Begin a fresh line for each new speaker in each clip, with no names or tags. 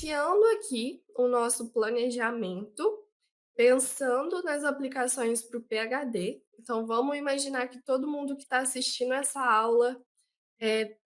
iniciando aqui o nosso planejamento, pensando nas aplicações para o PhD. Então, vamos imaginar que todo mundo que está assistindo essa aula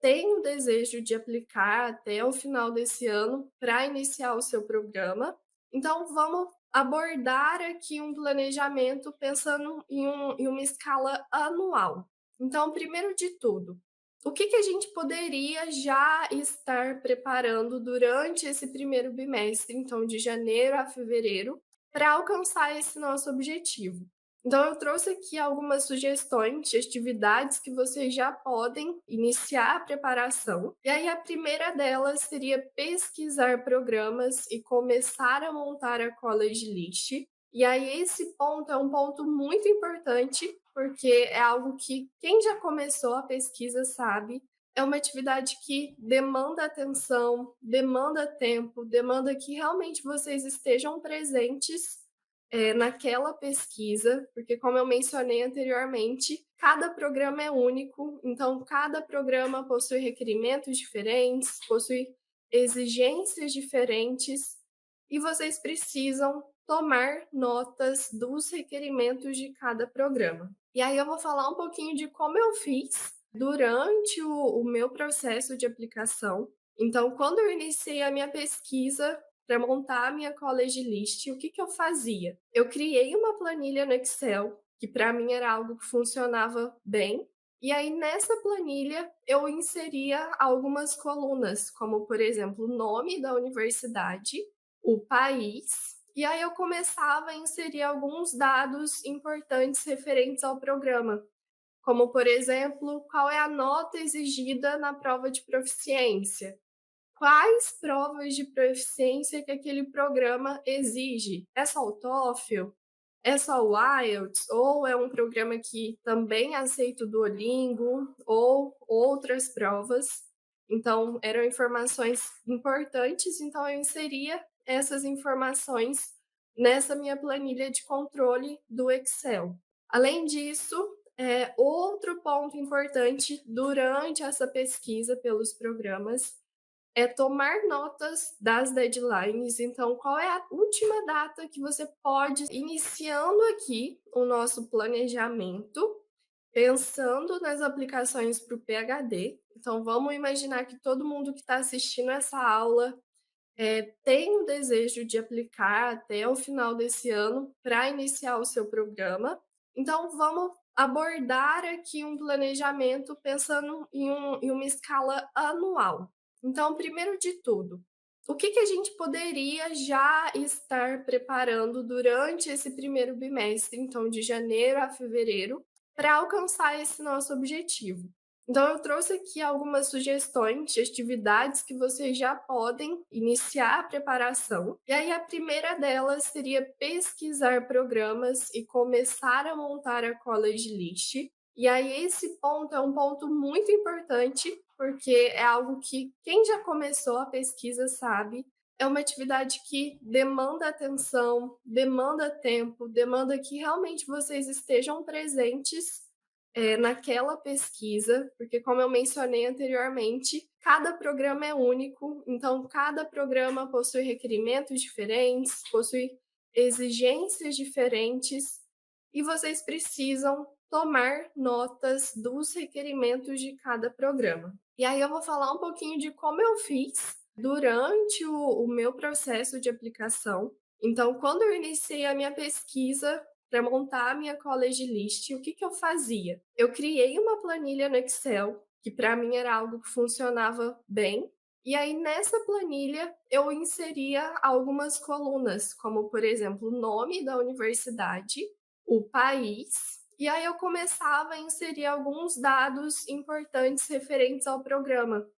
tem o desejo de aplicar até o final desse ano para iniciar o seu programa. Então, vamos abordar aqui um planejamento pensando em uma escala anual. Então, primeiro de tudo, o que a gente poderia já estar preparando durante esse primeiro bimestre, então de janeiro a fevereiro, para alcançar esse nosso objetivo? Então, eu trouxe aqui algumas sugestões de atividades que vocês já podem iniciar a preparação. E aí, a primeira delas seria pesquisar programas e começar a montar a college list. E aí, esse ponto é um ponto muito importante, porque é algo que quem já começou a pesquisa sabe. É uma atividade que demanda atenção, demanda tempo, demanda que realmente vocês estejam presentes naquela pesquisa, porque como eu mencionei anteriormente, cada programa é único, então cada programa possui requerimentos diferentes, possui exigências diferentes, e vocês precisam tomar notas dos requerimentos de cada programa. E aí eu vou falar um pouquinho de como eu fiz durante o meu processo de aplicação. Então, quando eu iniciei a minha pesquisa para montar a minha college list, o que eu fazia? Eu criei uma planilha no Excel, que para mim era algo que funcionava bem, e aí nessa planilha eu inseria algumas colunas, como por exemplo o nome da universidade, o país, e aí eu começava a inserir alguns dados importantes referentes ao programa, como por exemplo, qual é a nota exigida na prova de proficiência, quais provas de proficiência que aquele programa exige. É só o TOEFL? É só o IELTS? Ou é um programa que também aceita o Duolingo ou outras provas? Então, eram informações importantes, então eu inseria essas informações nessa minha planilha de controle do Excel. Além disso, outro ponto importante durante essa pesquisa pelos programas é tomar notas das deadlines. Então, qual é a última data que você pode, iniciando aqui o nosso planejamento, pensando nas aplicações para o PhD. Então, vamos imaginar que todo mundo que está assistindo essa aula tem o desejo de aplicar até o final desse ano para iniciar o seu programa. Então, vamos abordar aqui um planejamento pensando em uma escala anual. Então, primeiro de tudo, o que a gente poderia já estar preparando durante esse primeiro bimestre, então de janeiro a fevereiro, para alcançar esse nosso objetivo? Então, eu trouxe aqui algumas sugestões de atividades que vocês já podem iniciar a preparação. E aí, a primeira delas seria pesquisar programas e começar a montar a college list. E aí, esse ponto é um ponto muito importante, porque é algo que quem já começou a pesquisa sabe. É uma atividade que demanda atenção, demanda tempo, demanda que realmente vocês estejam presentes naquela pesquisa, porque como eu mencionei anteriormente, cada programa é único, então cada programa possui requerimentos diferentes, possui exigências diferentes, e vocês precisam tomar notas dos requerimentos de cada programa. E aí eu vou falar um pouquinho de como eu fiz durante o meu processo de aplicação. Então, quando eu iniciei a minha pesquisa para montar a minha college list, o que eu fazia? Eu criei uma planilha no Excel, que para mim era algo que funcionava bem, e aí nessa planilha eu inseria algumas colunas, como por exemplo o nome da universidade, o país, e aí eu começava a inserir alguns dados importantes referentes ao programa,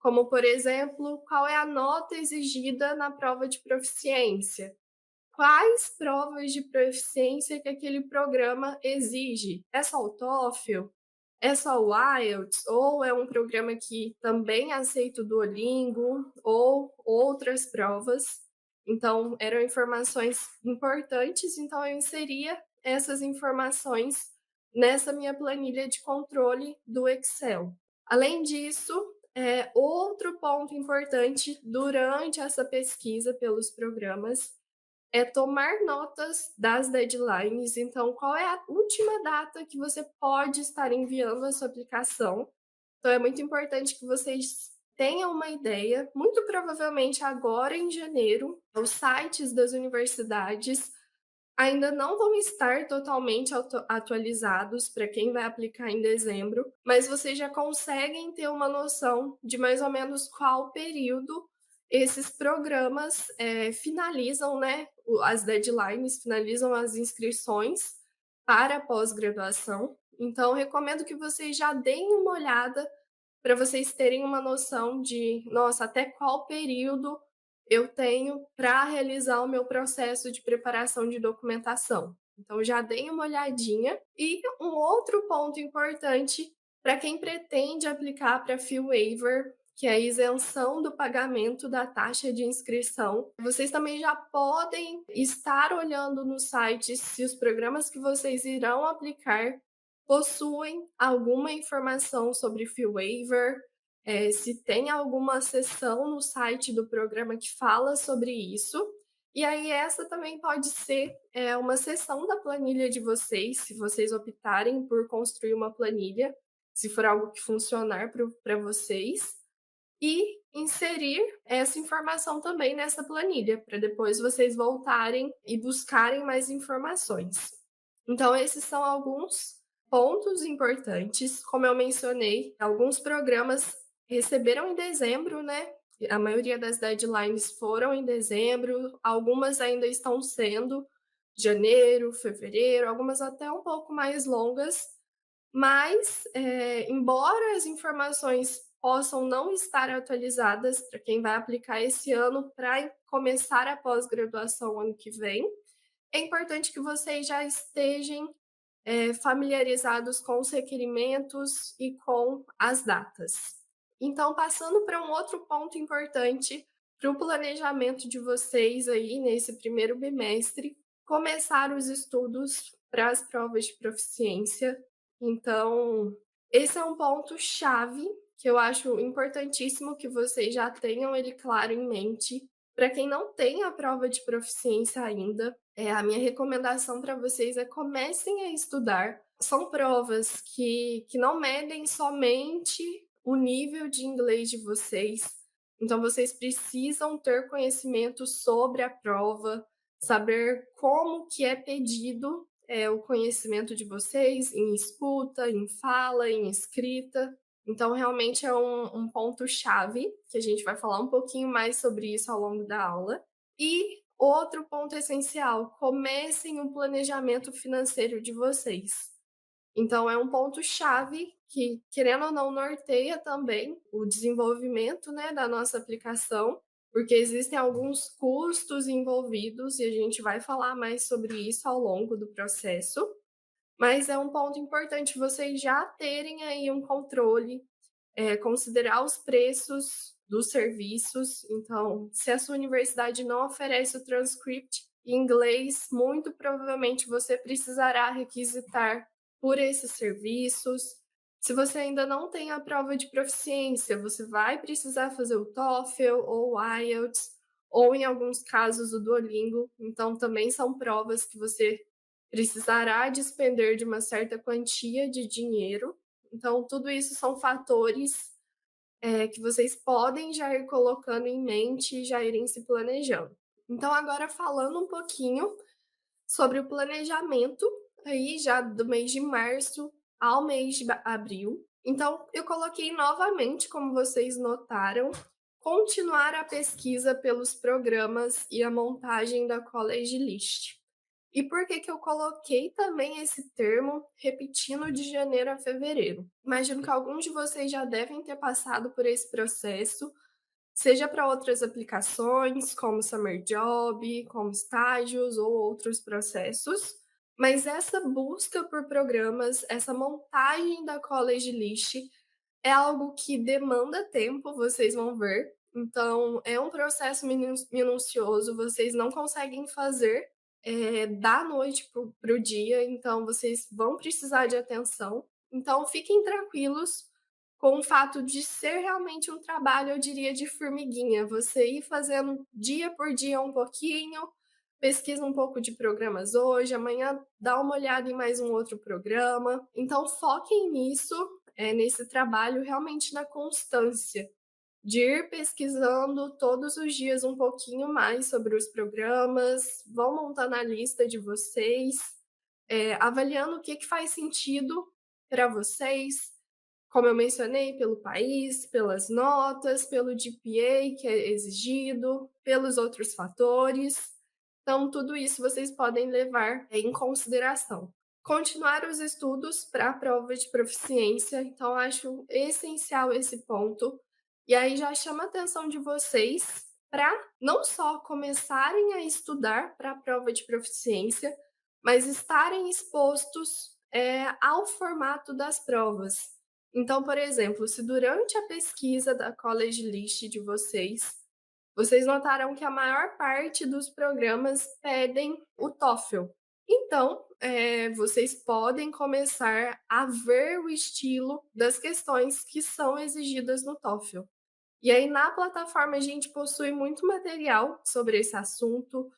como por exemplo, qual é a nota exigida na prova de proficiência, quais provas de proficiência que aquele programa exige. É só o TOEFL? É só o IELTS? Ou é um programa que também aceita o Duolingo ou outras provas? Então, eram informações importantes, então eu inseria essas informações nessa minha planilha de controle do Excel. Além disso, Outro ponto importante durante essa pesquisa pelos programas é tomar notas das deadlines. Então, qual é a última data que você pode estar enviando a sua aplicação? Então, é muito importante que vocês tenham uma ideia. Muito provavelmente agora em janeiro, os sites das universidades ainda não vão estar totalmente atualizados para quem vai aplicar em dezembro, mas vocês já conseguem ter uma noção de mais ou menos qual período esses programas finalizam, né? As deadlines, finalizam as inscrições para a pós-graduação. Então, recomendo que vocês já deem uma olhada para vocês terem uma noção de, nossa, até qual período eu tenho para realizar o meu processo de preparação de documentação. Então, já dei uma olhadinha. E um outro ponto importante para quem pretende aplicar para Fee Waiver, que é a isenção do pagamento da taxa de inscrição. Vocês também já podem estar olhando no site se os programas que vocês irão aplicar possuem alguma informação sobre Fee Waiver, se tem alguma seção no site do programa que fala sobre isso. E aí essa também pode ser, uma seção da planilha de vocês, se vocês optarem por construir uma planilha, se for algo que funcionar para vocês, e inserir essa informação também nessa planilha, para depois vocês voltarem e buscarem mais informações. Então esses são alguns pontos importantes. Como eu mencionei, alguns programas receberam em dezembro, né? A maioria das deadlines foram em dezembro, algumas ainda estão sendo janeiro, fevereiro, algumas até um pouco mais longas, mas, embora as informações possam não estar atualizadas para quem vai aplicar esse ano para começar a pós-graduação ano que vem, é importante que vocês já estejam familiarizados com os requerimentos e com as datas. Então, passando para um outro ponto importante para o planejamento de vocês aí nesse primeiro bimestre, começar os estudos para as provas de proficiência. Então, esse é um ponto chave que eu acho importantíssimo que vocês já tenham ele claro em mente. Para quem não tem a prova de proficiência ainda, a minha recomendação para vocês é comecem a estudar. São provas que não medem somente o nível de inglês de vocês, então vocês precisam ter conhecimento sobre a prova, saber como que é pedido, o conhecimento de vocês em escuta, em fala, em escrita. Então realmente é um ponto-chave, que a gente vai falar um pouquinho mais sobre isso ao longo da aula. E outro ponto essencial, comecem o planejamento financeiro de vocês. Então é um ponto-chave que, querendo ou não, norteia também o desenvolvimento, né, da nossa aplicação, porque existem alguns custos envolvidos e a gente vai falar mais sobre isso ao longo do processo, mas é um ponto importante vocês já terem aí um controle, considerar os preços dos serviços. Então, se a sua universidade não oferece o transcript em inglês, muito provavelmente você precisará requisitar por esses serviços. Se você ainda não tem a prova de proficiência, você vai precisar fazer o TOEFL ou o IELTS, ou em alguns casos o Duolingo. Então, também são provas que você precisará despender de uma certa quantia de dinheiro. Então, tudo isso são fatores, que vocês podem já ir colocando em mente e já irem se planejando. Então, agora falando um pouquinho sobre o planejamento aí já do mês de março ao mês de abril. Então, eu coloquei novamente, como vocês notaram, continuar a pesquisa pelos programas e a montagem da College List. E por que que eu coloquei também esse termo, repetindo de janeiro a fevereiro? Imagino que alguns de vocês já devem ter passado por esse processo, seja para outras aplicações, como Summer Job, como estágios ou outros processos. Mas essa busca por programas, essa montagem da College List é algo que demanda tempo, vocês vão ver. Então, é um processo minucioso, vocês não conseguem fazer da noite para o dia, então vocês vão precisar de atenção. Então, fiquem tranquilos, com o fato de ser realmente um trabalho, eu diria, de formiguinha, você ir fazendo dia por dia um pouquinho, pesquisa um pouco de programas hoje, amanhã dá uma olhada em mais um outro programa. Então foquem nisso, nesse trabalho, realmente na constância, de ir pesquisando todos os dias um pouquinho mais sobre os programas, vão montando a lista de vocês, avaliando o que que faz sentido para vocês, como eu mencionei, pelo país, pelas notas, pelo GPA que é exigido, pelos outros fatores. Então, tudo isso vocês podem levar em consideração. Continuar os estudos para a prova de proficiência, então acho essencial esse ponto. E aí já chama a atenção de vocês para não só começarem a estudar para a prova de proficiência, mas estarem expostos ao formato das provas. Então, por exemplo, se durante a pesquisa da College List de vocês notaram que a maior parte dos programas pedem o TOEFL. Então, vocês podem começar a ver o estilo das questões que são exigidas no TOEFL. E aí, na plataforma, a gente possui muito material sobre esse assunto.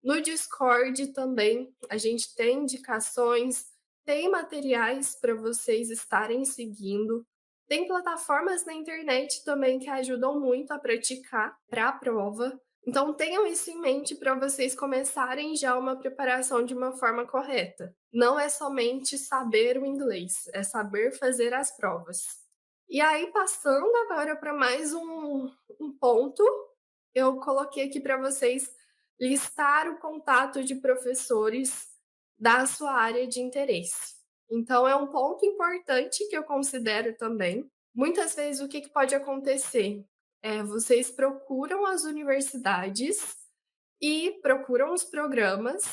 No Discord também, a gente tem indicações, tem materiais para vocês estarem seguindo. Tem plataformas na internet também que ajudam muito a praticar para a prova. Então, tenham isso em mente para vocês começarem já uma preparação de uma forma correta. Não é somente saber o inglês, é saber fazer as provas. E aí, passando agora para mais um ponto, eu coloquei aqui para vocês listar o contato de professores da sua área de interesse. Então, é um ponto importante que eu considero também. Muitas vezes, o que pode acontecer? Vocês procuram as universidades e procuram os programas,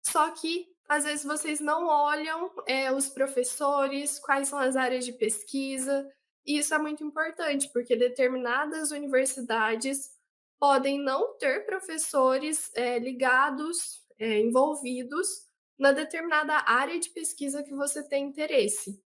só que às vezes vocês não olham os professores, quais são as áreas de pesquisa, e isso é muito importante, porque determinadas universidades podem não ter professores ligados, envolvidos na determinada área de pesquisa que você tem interesse.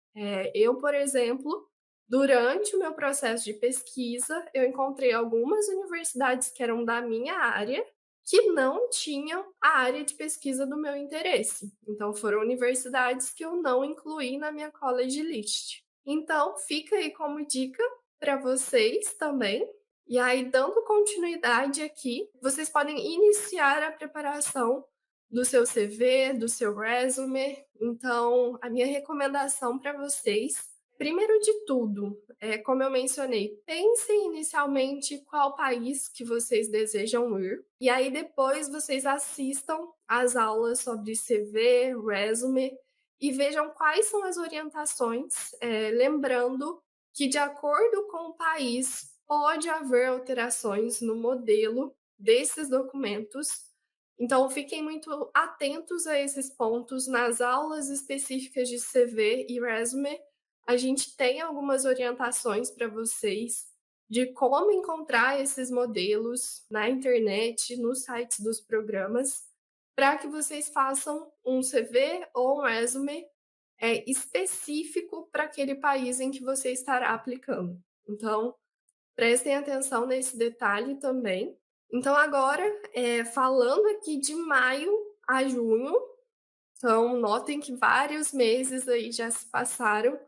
Eu, por exemplo, durante o meu processo de pesquisa, eu encontrei algumas universidades que eram da minha área que não tinham a área de pesquisa do meu interesse. Então, foram universidades que eu não incluí na minha college list. Então, fica aí como dica para vocês também. E aí, dando continuidade aqui, vocês podem iniciar a preparação do seu CV, do seu resume. Então, a minha recomendação para vocês, primeiro de tudo, como eu mencionei, pensem inicialmente qual país que vocês desejam ir, e aí depois vocês assistam às aulas sobre CV, resume, e vejam quais são as orientações, lembrando que, de acordo com o país, pode haver alterações no modelo desses documentos. Então, fiquem muito atentos a esses pontos nas aulas específicas de CV e resume. A gente tem algumas orientações para vocês de como encontrar esses modelos na internet, nos sites dos programas, para que vocês façam um CV ou um resume específico para aquele país em que você estará aplicando. Então, prestem atenção nesse detalhe também. Então, agora, falando aqui de maio a junho, então notem que vários meses aí já se passaram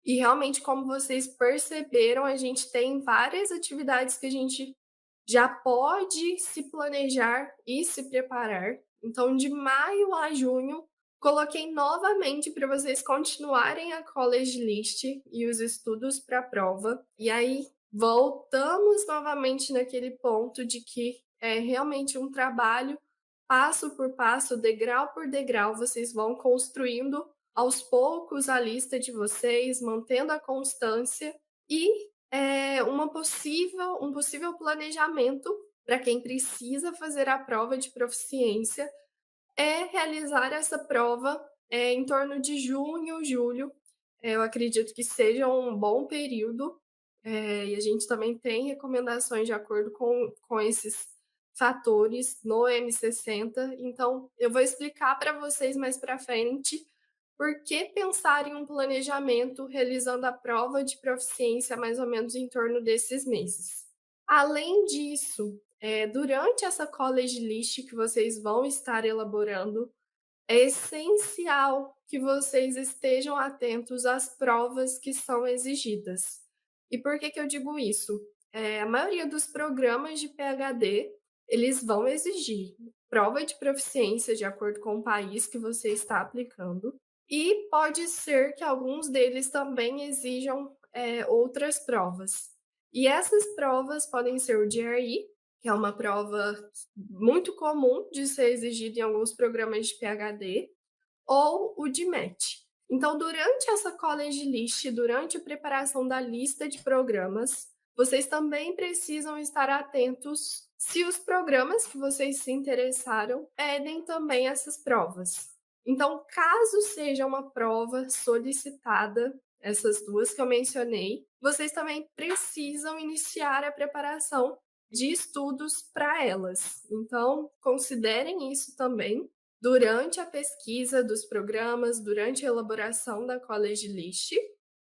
e realmente, como vocês perceberam, a gente tem várias atividades que a gente já pode se planejar e se preparar. Então, de maio a junho, coloquei novamente para vocês continuarem a college list e os estudos para a prova. E aí, voltamos novamente naquele ponto de que é realmente um trabalho passo por passo, degrau por degrau, vocês vão construindo aos poucos a lista de vocês, mantendo a constância e um possível planejamento para quem precisa fazer a prova de proficiência é realizar essa prova em torno de junho, julho. Eu acredito que seja um bom período, e a gente também tem recomendações de acordo com esses fatores no M60. Então, eu vou explicar para vocês mais para frente por que pensar em um planejamento realizando a prova de proficiência mais ou menos em torno desses meses? Além disso, durante essa college list que vocês vão estar elaborando, é essencial que vocês estejam atentos às provas que são exigidas. E por que que eu digo isso? A maioria dos programas de PhD, eles vão exigir prova de proficiência de acordo com o país que você está aplicando, e pode ser que alguns deles também exijam, outras provas. E essas provas podem ser o GRE, que é uma prova muito comum de ser exigida em alguns programas de PhD, ou o DMAT. Então, durante essa college list, durante a preparação da lista de programas, vocês também precisam estar atentos se os programas que vocês se interessaram pedem também essas provas. Então, caso seja uma prova solicitada, essas duas que eu mencionei, vocês também precisam iniciar a preparação de estudos para elas. Então, considerem isso também durante a pesquisa dos programas, durante a elaboração da college list,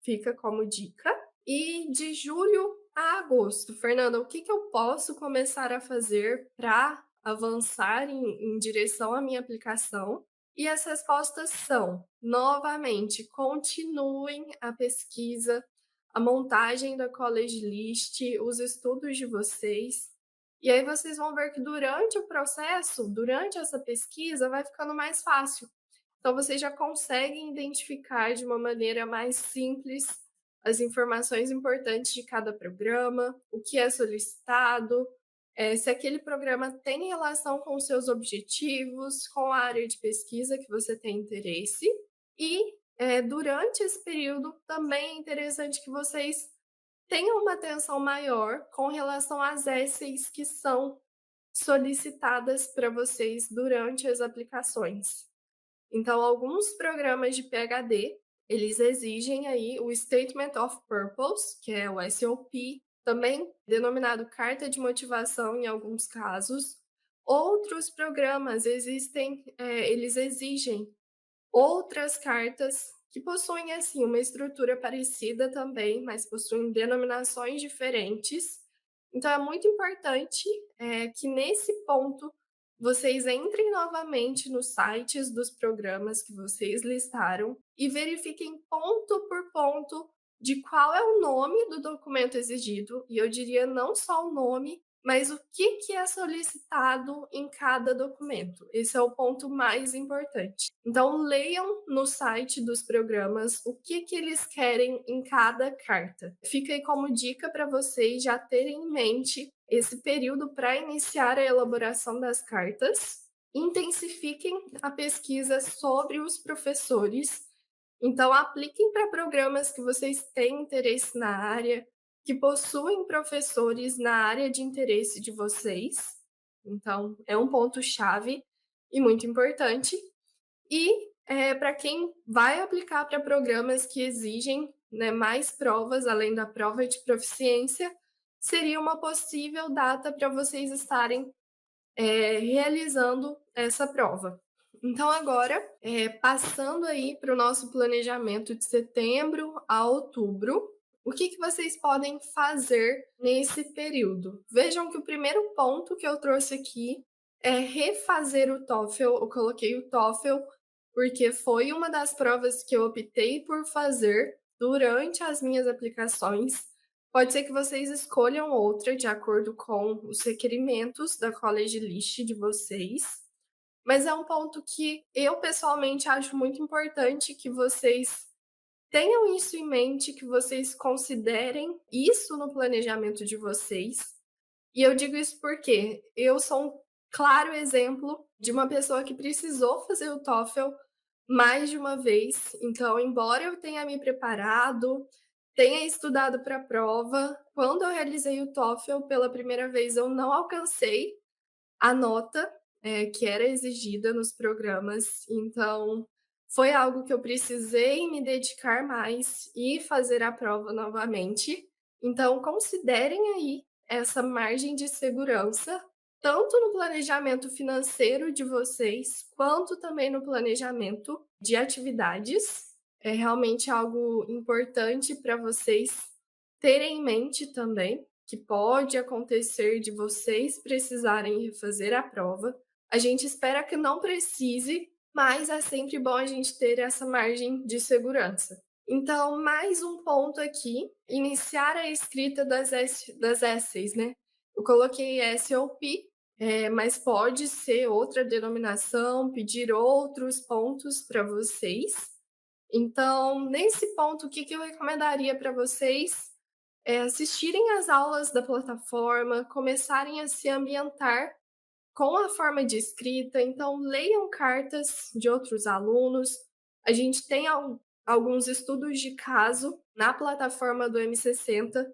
fica como dica. E de julho a agosto, Fernanda, o que que eu posso começar a fazer para avançar em direção à minha aplicação? E as respostas são, novamente, continuem a pesquisa, a montagem da college list, os estudos de vocês. E aí vocês vão ver que durante o processo, durante essa pesquisa, vai ficando mais fácil. Então vocês já conseguem identificar de uma maneira mais simples as informações importantes de cada programa, o que é solicitado, se aquele programa tem relação com os seus objetivos, com a área de pesquisa que você tem interesse. E durante esse período também é interessante que vocês tenham uma atenção maior com relação às essays que são solicitadas para vocês durante as aplicações. Então, alguns programas de PhD, eles exigem aí o Statement of Purpose, que é o SOP, também denominado carta de motivação em alguns casos. Outros programas eles exigem outras cartas que possuem, assim, uma estrutura parecida também, mas possuem denominações diferentes. Então é muito importante, que nesse ponto vocês entrem novamente nos sites dos programas que vocês listaram e verifiquem ponto por ponto de qual é o nome do documento exigido, e eu diria não só o nome, mas o que é solicitado em cada documento. Esse é o ponto mais importante. Então, leiam no site dos programas o que eles querem em cada carta. Fica aí como dica para vocês já terem em mente esse período para iniciar a elaboração das cartas. Intensifiquem a pesquisa sobre os professores. Então, apliquem para programas que vocês têm interesse na área, que possuem professores na área de interesse de vocês. Então, é um ponto-chave e muito importante. E para quem vai aplicar para programas que exigem, né, mais provas, além da prova de proficiência, seria uma possível data para vocês estarem realizando essa prova. Então, agora, passando aí para o nosso planejamento de setembro a outubro, o que vocês podem fazer nesse período? Vejam que o primeiro ponto que eu trouxe aqui é refazer o TOEFL. Eu coloquei o TOEFL porque foi uma das provas que eu optei por fazer durante as minhas aplicações. Pode ser que vocês escolham outra de acordo com os requerimentos da college list de vocês, mas é um ponto que eu pessoalmente acho muito importante que vocês tenham isso em mente, que vocês considerem isso no planejamento de vocês. E eu digo isso porque eu sou um claro exemplo de uma pessoa que precisou fazer o TOEFL mais de uma vez. Então, embora eu tenha me preparado, tenha estudado para a prova, quando eu realizei o TOEFL pela primeira vez, eu não alcancei a nota, que era exigida nos programas. Então, foi algo que eu precisei me dedicar mais e fazer a prova novamente. Então, considerem aí essa margem de segurança, tanto no planejamento financeiro de vocês, quanto também no planejamento de atividades. É realmente algo importante para vocês terem em mente também, que pode acontecer de vocês precisarem refazer a prova. A gente espera que não precise, mas é sempre bom a gente ter essa margem de segurança. Então, mais um ponto aqui, iniciar a escrita das essays, né? Eu coloquei SOP, mas pode ser outra denominação, pedir outros pontos para vocês. Então, nesse ponto, o que eu recomendaria para vocês é assistirem às aulas da plataforma, começarem a se ambientar com a forma de escrita, então leiam cartas de outros alunos. A gente tem alguns estudos de caso na plataforma do M60,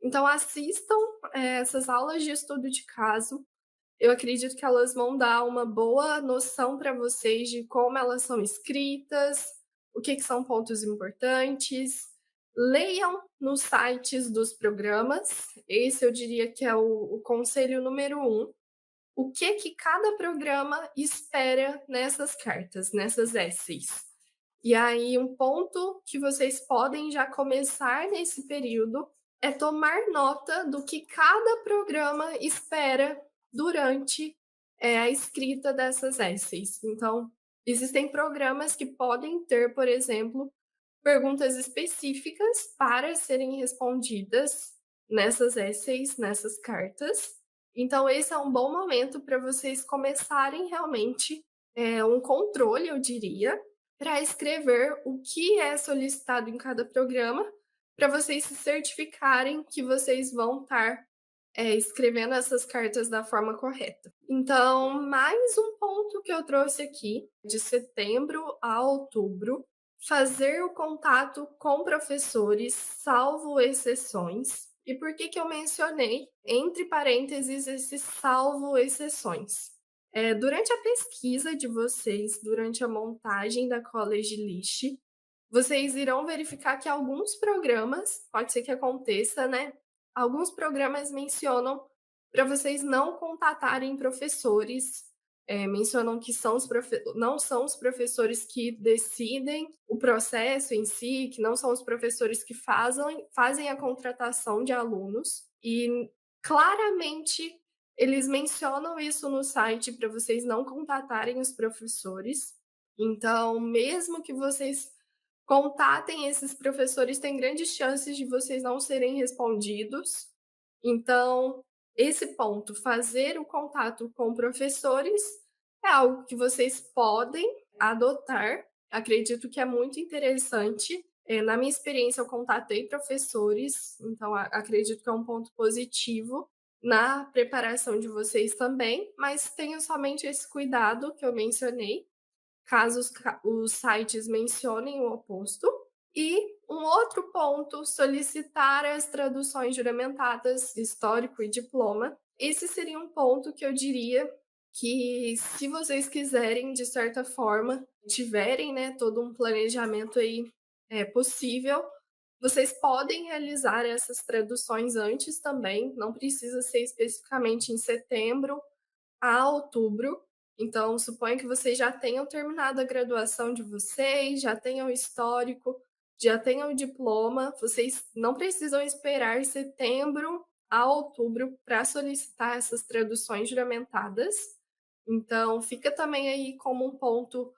então assistam essas aulas de estudo de caso. Eu acredito que elas vão dar uma boa noção para vocês de como elas são escritas, o que são pontos importantes. Leiam nos sites dos programas, esse eu diria que é o conselho número um. O que cada programa espera nessas cartas, nessas essays. E aí, um ponto que vocês podem já começar nesse período é tomar nota do que cada programa espera durante a escrita dessas essays. Então, existem programas que podem ter, por exemplo, perguntas específicas para serem respondidas nessas essays, nessas cartas. Então, esse é um bom momento para vocês começarem realmente um controle, eu diria, para escrever o que é solicitado em cada programa, para vocês se certificarem que vocês vão estar escrevendo essas cartas da forma correta. Então, mais um ponto que eu trouxe aqui, de setembro a outubro, fazer o contato com professores, salvo exceções. E por que eu mencionei, entre parênteses, esse salvo exceções? Durante a pesquisa de vocês, durante a montagem da College List, vocês irão verificar que alguns programas, pode ser que aconteça, né? Alguns programas mencionam para vocês não contatarem professores, mencionam que não são os professores que decidem o processo em si, que não são os professores que fazem a contratação de alunos. E claramente eles mencionam isso no site para vocês não contatarem os professores. Então, mesmo que vocês contatem esses professores, tem grandes chances de vocês não serem respondidos. Então, esse ponto, fazer o contato com professores, é algo que vocês podem adotar. Acredito que é muito interessante. Na minha experiência, eu contatei professores, então acredito que é um ponto positivo na preparação de vocês também, mas tenham somente esse cuidado que eu mencionei, caso os sites mencionem o oposto. E um outro ponto, solicitar as traduções juramentadas, histórico e diploma. Esse seria um ponto que eu diria que, se vocês quiserem, de certa forma, tiverem, né, todo um planejamento aí possível, vocês podem realizar essas traduções antes também, não precisa ser especificamente em setembro a outubro. Então, suponho que vocês já tenham terminado a graduação de vocês, já tenham histórico, já tenham o diploma. Vocês não precisam esperar setembro a outubro para solicitar essas traduções juramentadas. Então, fica também aí como um ponto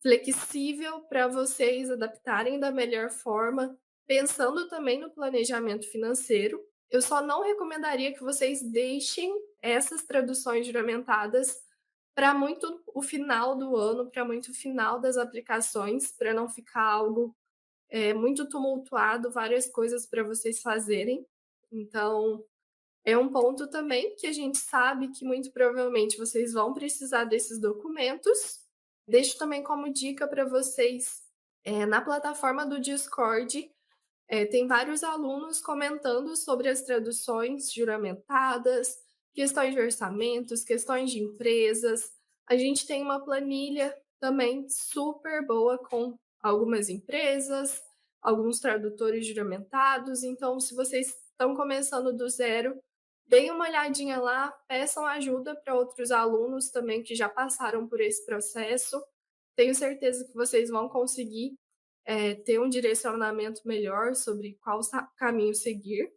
flexível para vocês adaptarem da melhor forma, pensando também no planejamento financeiro. Eu só não recomendaria que vocês deixem essas traduções juramentadas para muito o final do ano, para muito o final das aplicações, para não ficar algo muito tumultuado, várias coisas para vocês fazerem. Então, é um ponto também que a gente sabe que muito provavelmente vocês vão precisar desses documentos. Deixo também como dica para vocês, na plataforma do Discord, tem vários alunos comentando sobre as traduções juramentadas, questões de orçamentos, questões de empresas. A gente tem uma planilha também super boa com algumas empresas, alguns tradutores juramentados. Então, se vocês estão começando do zero, deem uma olhadinha lá, peçam ajuda para outros alunos também que já passaram por esse processo. Tenho certeza que vocês vão conseguir, ter um direcionamento melhor sobre qual caminho seguir.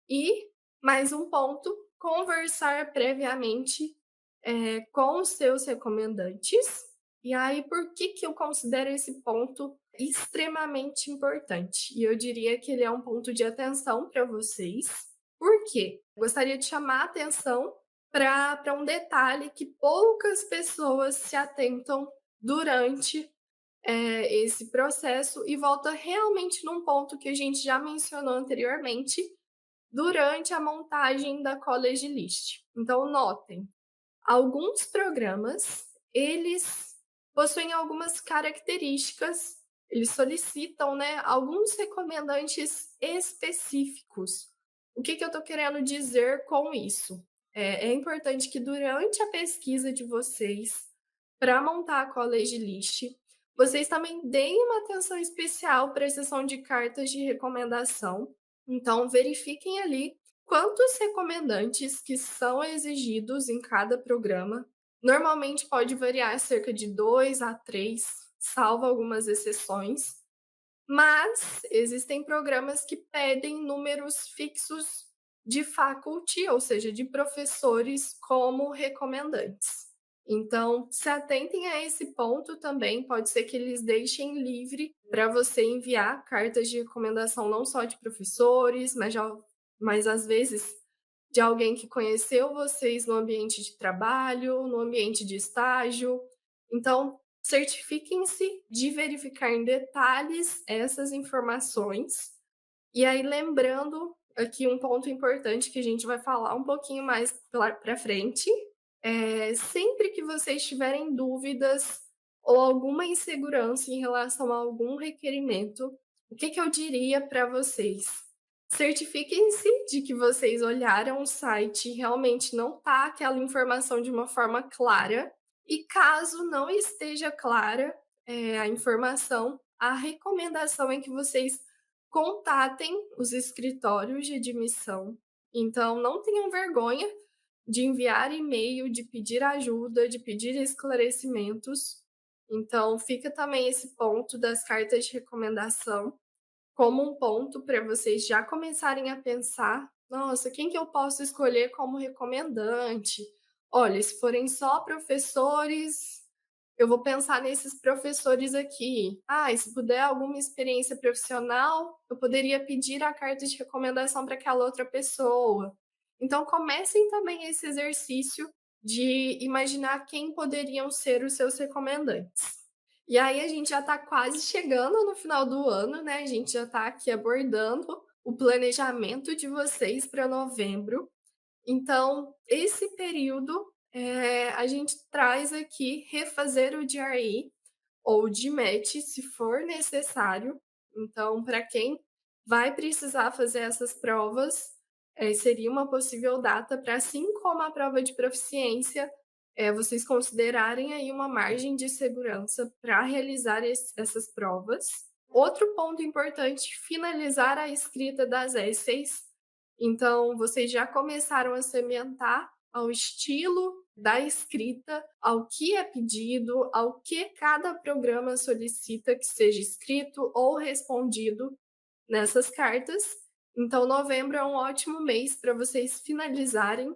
E, mais um ponto, conversar previamente, com os seus recomendantes. E aí, por que que eu considero esse ponto extremamente importante? E eu diria que ele é um ponto de atenção para vocês. Por quê? Gostaria de chamar a atenção para um detalhe que poucas pessoas se atentam durante, esse processo e volta realmente num ponto que a gente já mencionou anteriormente, durante a montagem da college list. Então notem, alguns programas, eles possuem algumas características, eles solicitam, né, alguns recomendantes específicos. O que que eu estou querendo dizer com isso? É importante que durante a pesquisa de vocês, para montar a college list, vocês também deem uma atenção especial para a seção de cartas de recomendação. Então verifiquem ali quantos recomendantes que são exigidos em cada programa. Normalmente pode variar cerca de 2 a 3, salvo algumas exceções, mas existem programas que pedem números fixos de faculty, ou seja, de professores como recomendantes. Então, se atentem a esse ponto também, pode ser que eles deixem livre para você enviar cartas de recomendação não só de professores, mas às vezes de alguém que conheceu vocês no ambiente de trabalho, no ambiente de estágio. Então, certifiquem-se de verificar em detalhes essas informações. E aí, lembrando aqui um ponto importante que a gente vai falar um pouquinho mais para frente, sempre que vocês tiverem dúvidas ou alguma insegurança em relação a algum requerimento, o que que eu diria para vocês? Certifiquem-se de que vocês olharam o site e realmente não está aquela informação de uma forma clara, e caso não esteja clara, a informação, a recomendação é que vocês contatem os escritórios de admissão. Então não tenham vergonha de enviar e-mail, de pedir ajuda, de pedir esclarecimentos. Então fica também esse ponto das cartas de recomendação como um ponto para vocês já começarem a pensar: "Nossa, quem que eu posso escolher como recomendante? Olha, se forem só professores, eu vou pensar nesses professores aqui. Ah, e se puder alguma experiência profissional, eu poderia pedir a carta de recomendação para aquela outra pessoa". Então comecem também esse exercício de imaginar quem poderiam ser os seus recomendantes. E aí a gente já está quase chegando no final do ano, né, a gente já está aqui abordando o planejamento de vocês para novembro. Então, esse período, a gente traz aqui refazer o GRE ou GMAT, se for necessário. Então, para quem vai precisar fazer essas provas, seria uma possível data para, assim como a prova de proficiência, vocês considerarem aí uma margem de segurança para realizar essas provas. Outro ponto importante, finalizar a escrita das essays. Então, vocês já começaram a se ambientar ao estilo da escrita, ao que é pedido, ao que cada programa solicita que seja escrito ou respondido nessas cartas. Então, novembro é um ótimo mês para vocês finalizarem,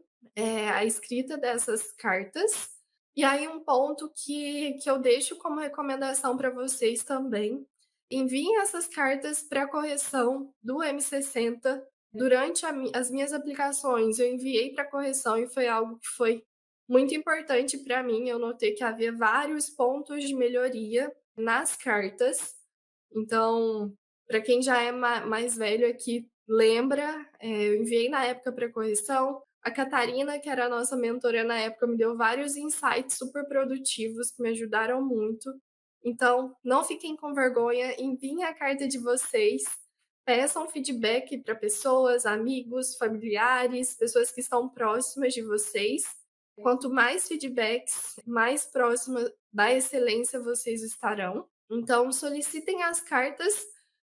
a escrita dessas cartas. E aí, um ponto que eu deixo como recomendação para vocês também: enviem essas cartas para correção do M60. Durante as minhas aplicações, eu enviei para correção e foi algo que foi muito importante para mim. Eu notei que havia vários pontos de melhoria nas cartas. Então, para quem já é mais velho aqui, lembra, eu enviei na época para correção. A Catarina, que era a nossa mentora na época, me deu vários insights super produtivos que me ajudaram muito. Então, não fiquem com vergonha, enviem a carta de vocês, peçam feedback para pessoas, amigos, familiares, pessoas que estão próximas de vocês. Quanto mais feedbacks, mais próxima da excelência vocês estarão. Então, solicitem as cartas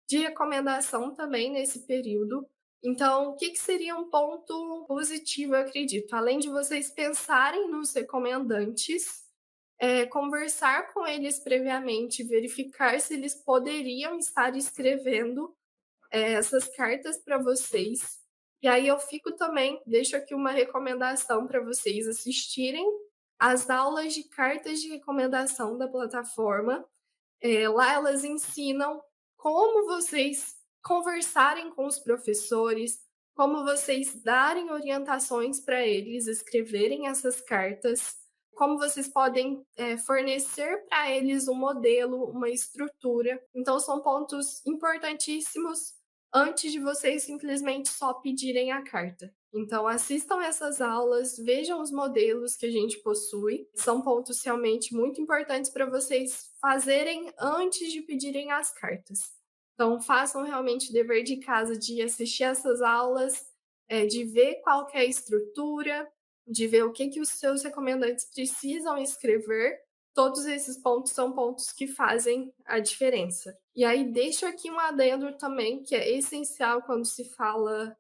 de recomendação também nesse período. Então, o que que seria um ponto positivo, eu acredito? Além de vocês pensarem nos recomendantes, conversar com eles previamente, verificar se eles poderiam estar escrevendo essas cartas para vocês. E aí eu fico também, deixo aqui uma recomendação para vocês assistirem as aulas de cartas de recomendação da plataforma. Lá elas ensinam como vocês conversarem com os professores, como vocês darem orientações para eles escreverem essas cartas, como vocês podem fornecer para eles um modelo, uma estrutura. Então, são pontos importantíssimos antes de vocês simplesmente só pedirem a carta. Então, assistam essas aulas, vejam os modelos que a gente possui. São pontos realmente muito importantes para vocês fazerem antes de pedirem as cartas. Então, façam realmente o dever de casa de assistir essas aulas, de ver qual que é a estrutura, de ver o que os seus recomendantes precisam escrever. Todos esses pontos são pontos que fazem a diferença. E aí, deixo aqui um adendo também, que é essencial quando se fala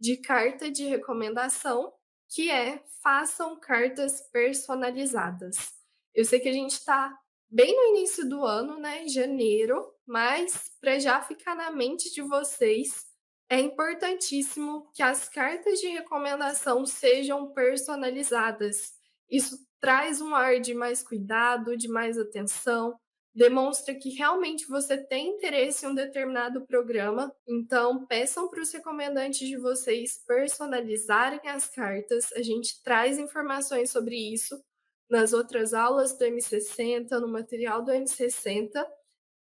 de carta de recomendação, que é façam cartas personalizadas. Eu sei que a gente está bem no início do ano, né, janeiro, mas para já ficar na mente de vocês, é importantíssimo que as cartas de recomendação sejam personalizadas. Isso traz um ar de mais cuidado, de mais atenção, demonstra que realmente você tem interesse em um determinado programa. Então, peçam para os recomendantes de vocês personalizarem as cartas. A gente traz informações sobre isso nas outras aulas do M60, no material do M60,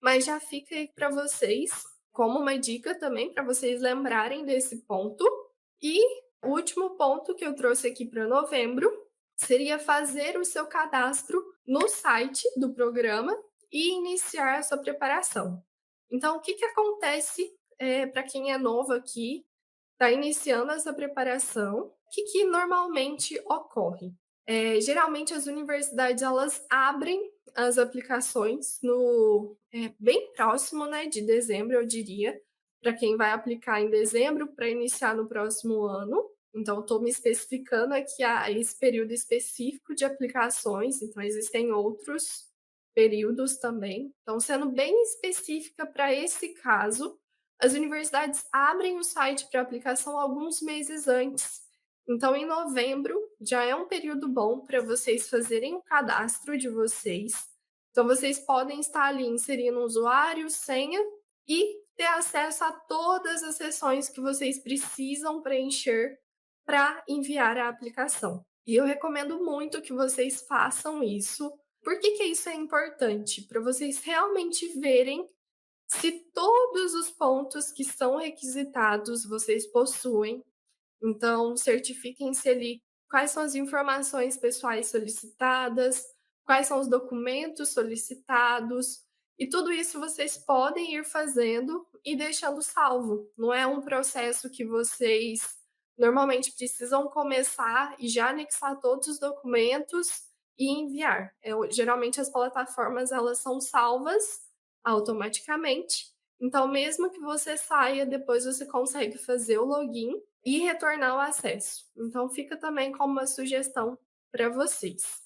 mas já fica aí para vocês como uma dica também para vocês lembrarem desse ponto. E o último ponto que eu trouxe aqui para novembro seria fazer o seu cadastro no site do programa e iniciar a sua preparação. Então, o que acontece para quem é novo aqui, está iniciando essa preparação? O que normalmente ocorre? Geralmente as universidades elas abrem as aplicações no bem próximo, né, de dezembro, eu diria, para quem vai aplicar em dezembro para iniciar no próximo ano. Então, estou me especificando aqui a esse período específico de aplicações, então existem outros períodos também. Então, sendo bem específica para esse caso, as universidades abrem o site para aplicação alguns meses antes. Então, em novembro, já é um período bom para vocês fazerem o cadastro de vocês. Então, vocês podem estar ali inserindo usuário, senha e ter acesso a todas as seções que vocês precisam preencher para enviar a aplicação. E eu recomendo muito que vocês façam isso. Por que isso é importante? Para vocês realmente verem se todos os pontos que são requisitados vocês possuem. Então, certifiquem-se ali quais são as informações pessoais solicitadas, quais são os documentos solicitados, e tudo isso vocês podem ir fazendo e deixando salvo. Não é um processo que vocês normalmente precisam começar e já anexar todos os documentos e enviar. Geralmente as plataformas elas são salvas automaticamente. Então, mesmo que você saia, depois você consegue fazer o login e retornar o acesso. Então, fica também como uma sugestão para vocês.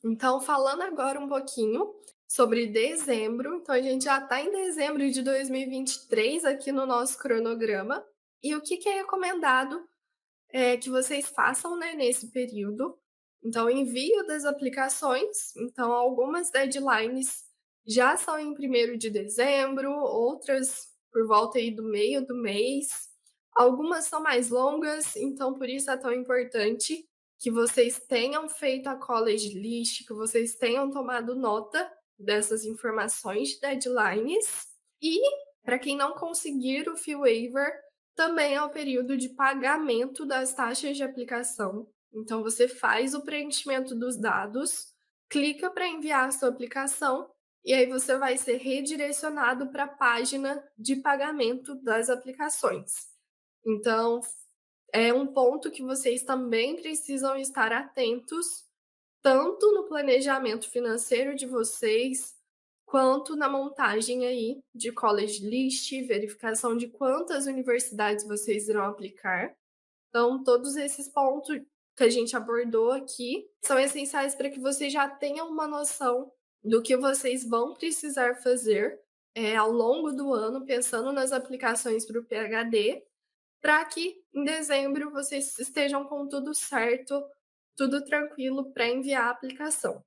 Então, falando agora um pouquinho sobre dezembro. Então, a gente já está em dezembro de 2023 aqui no nosso cronograma. E o que é recomendado que vocês façam, né, nesse período? Então, envio das aplicações. Então, algumas deadlines já são em 1º de dezembro, outras por volta aí do meio do mês. Algumas são mais longas, então por isso é tão importante que vocês tenham feito a college list, que vocês tenham tomado nota dessas informações de deadlines. E, para quem não conseguir o fee waiver, também é o período de pagamento das taxas de aplicação. Então, você faz o preenchimento dos dados, clica para enviar a sua aplicação, e aí você vai ser redirecionado para a página de pagamento das aplicações. Então, é um ponto que vocês também precisam estar atentos, tanto no planejamento financeiro de vocês, quanto na montagem aí de college list, verificação de quantas universidades vocês irão aplicar. Então, todos esses pontos que a gente abordou aqui são essenciais para que vocês já tenham uma noção do que vocês vão precisar fazer, ao longo do ano, pensando nas aplicações para o PhD, para que em dezembro vocês estejam com tudo certo, tudo tranquilo para enviar a aplicação.